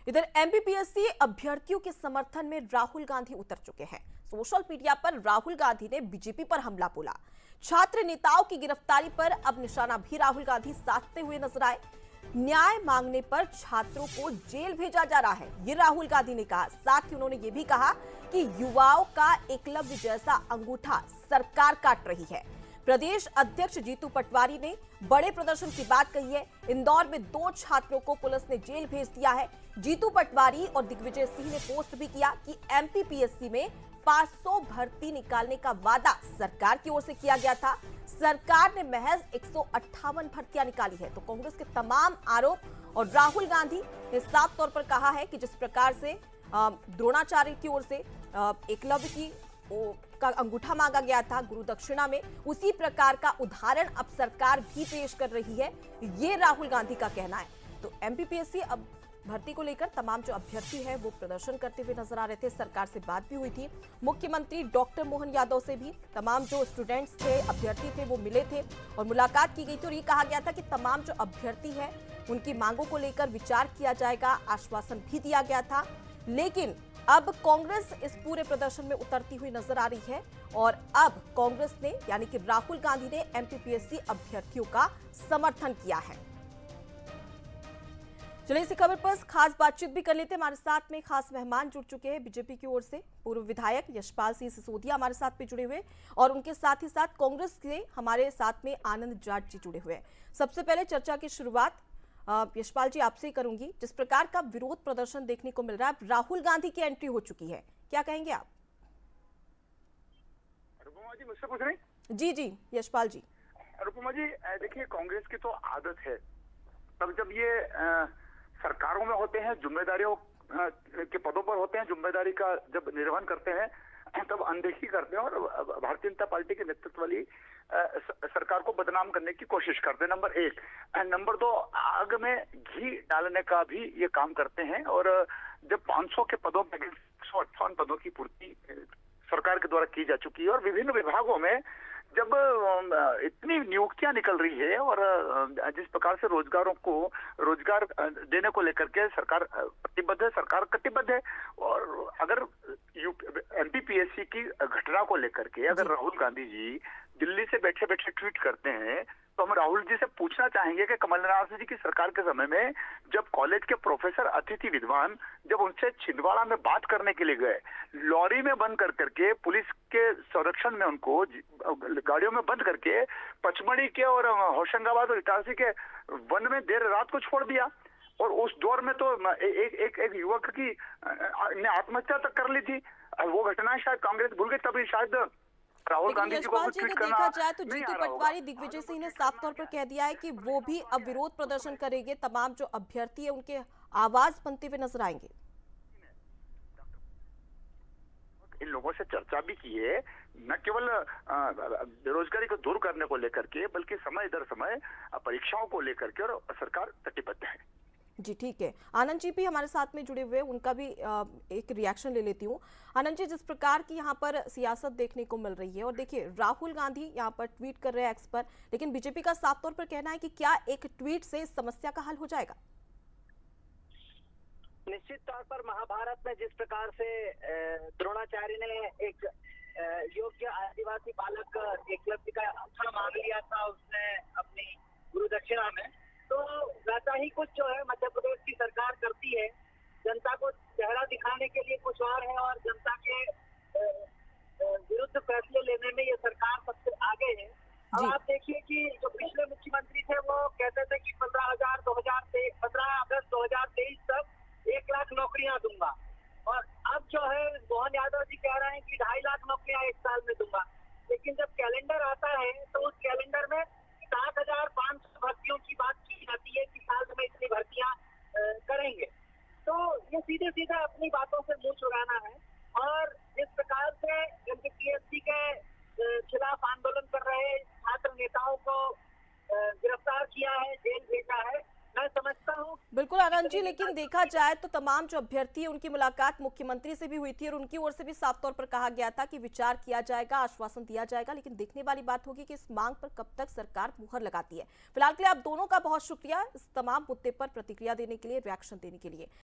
इधर एमपीपीएससी अभ्यर्थियों के समर्थन में राहुल गांधी उतर चुके हैं। सोशल मीडिया पर राहुल गांधी ने बीजेपी पर हमला बोला। छात्र नेताओं की गिरफ्तारी पर अब निशाना भी राहुल गांधी साधते हुए नजर आए। न्याय मांगने पर छात्रों को जेल भेजा जा रहा है, ये राहुल गांधी ने कहा। साथ ही उन्होंने ये भी कहा कि युवाओं का एकलव्य जैसा अंगूठा सरकार काट रही है। प्रदेश अध्यक्ष जीतू पटवारी ने बड़े प्रदर्शन की बात कही है। इंदौर में 2 छात्रों को पुलिस ने जेल भेज दिया है। जीतू पटवारी और दिग्विजय सिंह ने पोस्ट भी किया कि एमपीपीएससी में 500 भर्ती निकालने का वादा सरकार की ओर से किया गया था। सरकार ने महज 158 भर्तियां निकाली है। तो कांग्रेस के तमाम आरोप और राहुल गांधी ने साफ तौर पर कहा है कि जिस प्रकार से द्रोणाचार्य की ओर से एकलव्य की का अंगूठा मांगा गया था गुरु दक्षिणा में, उसी प्रकार का उदाहरण अब सरकार भी पेश कर रही है, ये राहुल गांधी का कहना है। तो एमपीपीएससी अब भर्ती को लेकर तमाम जो अभ्यर्थी है वो प्रदर्शन करते हुए नजर आ रहे थे। सरकार से बात भी हुई थी। मुख्यमंत्री डॉक्टर मोहन यादव से भी तमाम जो स्टूडेंट्स थे, अभ्यर्थी थे, वो मिले थे और मुलाकात की गई थी। और ये कहा गया था कि तमाम जो अभ्यर्थी है उनकी मांगों को लेकर विचार किया जाएगा, आश्वासन भी दिया गया था। लेकिन अब कांग्रेस इस पूरे प्रदर्शन में उतरती हुई नजर आ रही है और अब कांग्रेस ने यानी कि राहुल गांधी ने एमपीपीएससी अभ्यर्थियों का समर्थन किया है। चलिए इसी खबर पर खास बातचीत भी कर लेते हैं। हमारे साथ में खास मेहमान जुड़ चुके हैं बीजेपी की ओर से। पूर्व विधायक यशपाल सिंह सिसोदिया हमारे साथ में जुड़े हुए और उनके साथ ही साथ कांग्रेस के हमारे साथ में आनंद जाट जी जुड़े हुए हैं। सबसे पहले चर्चा की शुरुआत यशपाल जी आपसे ही करूंगी। जिस प्रकार का विरोध प्रदर्शन देखने को मिल रहा है, राहुल गांधी की एंट्री हो चुकी है, क्या कहेंगे आप? अनुपमा जी मुझसे पूछ रही? जी यशपाल जी। अनुपमा जी देखिए, कांग्रेस की तो आदत है, तब जब ये सरकारों में होते हैं, जिम्मेदारियों के पदों पर होते हैं, जिम्मेदारी का जब निर्वहन करते हैं तब अनदेखी करते हैं और भारतीय जनता पार्टी के नेतृत्व वाली सरकार को बदनाम करने की कोशिश करते हैं, नंबर 1। नंबर 2, आग में घी डालने का भी ये काम करते हैं। और जब 500 के पदों पर 158 पदों की पूर्ति सरकार के द्वारा की जा चुकी है और विभिन्न विभागों में जब इतनी नियुक्तियां निकल रही है और जिस प्रकार से रोजगार देने को लेकर के सरकार प्रतिबद्ध है, सरकार कटिबद्ध है। और अगर एमपीपीएससी की घटना को लेकर के अगर राहुल गांधी जी दिल्ली से बैठे बैठे ट्वीट करते हैं तो हम राहुल जी से पूछना चाहेंगे कि कमलनाथ जी की सरकार के समय में जब कॉलेज के प्रोफेसर अतिथि विद्वान जब उनसे छिंदवाड़ा में बात करने के लिए गए, लॉरी में बंद कर करके पुलिस के संरक्षण में उनको गाड़ियों में बंद करके पचमढ़ी के और होशंगाबाद और इटारसी के वन में देर रात को छोड़ दिया। और उस दौर में तो एक युवक की ने आत्महत्या तक कर ली थी। वो घटना शायद कांग्रेस भूल गई, तभी शायद राहुल गांधी जी को ट्वीट करना देखा जाए तो जीतू पटवारी, दिग्विजय सिंह ने साफ तौर पर कह दिया है कि वो भी अब विरोध प्रदर्शन करेंगे। तमाम जो अभ्यर्थी है उनके आवाज बनते हुए नजर आएंगे। इन लोगों से चर्चा भी की है, न केवल बेरोजगारी को दूर करने को लेकर के बल्कि समय दर समय परीक्षाओं को लेकर के, और सरकार कटिबद्ध है। जी ठीक है, आनंद जी भी हमारे साथ में जुड़े हुए, उनका भी एक रिएक्शन ले लेती हूँ। आनंद जी, जिस प्रकार की यहाँ पर सियासत देखने को मिल रही है और देखिए राहुल गांधी यहाँ पर ट्वीट कर रहे हैं एक्स पर, लेकिन बीजेपी का साफ तौर पर कहना है कि क्या एक ट्वीट से इस समस्या का हल हो जाएगा? निश्चित तौर पर महाभारत में जिस प्रकार से द्रोणाचार्य ने एक योग्य आदिवासी बालक एकलव्य का अंगूठा मांग लिया था उसने अपनी गुरु दक्षिणा में, तो वैसा ही कुछ जो है मध्य प्रदेश की सरकार करती है। जनता को चेहरा दिखाने के लिए कुछ और है और जनता के विरुद्ध फैसले लेने में ये सरकार सबसे आगे है। अब आप देखिए कि जो पिछले मुख्यमंत्री थे वो कहते थे कि 15 अगस्त 2023 तक 1 लाख नौकरियां दूंगा, और अब जो है मोहन यादव जी कह रहे हैं कि 2.5 लाख नौकरियां 1 साल में दूंगा। लेकिन जब कैलेंडर आता है तो उस कैलेंडर में 7,500 भर्तियों की बात की जाती है कि साल में इतनी भर्तियां करेंगे। तो ये सीधे सीधे अपनी बातों से मुंह चुराना है। और जिस प्रकार से एमपीपीएससी के खिलाफ आंदोलन कर रहे छात्र नेताओं को गिरफ्तार किया है, जेल भेजा है, मैं समझता हूँ। बिल्कुल आनंद जी, लेकिन देखा जाए तो तमाम जो अभ्यर्थी है उनकी मुलाकात मुख्यमंत्री से भी हुई थी और उनकी ओर से भी साफ तौर पर कहा गया था कि विचार किया जाएगा, आश्वासन दिया जाएगा। लेकिन देखने वाली बात होगी कि इस मांग पर कब तक सरकार मुहर लगाती है। फिलहाल के लिए आप दोनों का बहुत शुक्रिया इस तमाम मुद्दे पर प्रतिक्रिया देने के लिए, रिएक्शन देने के लिए।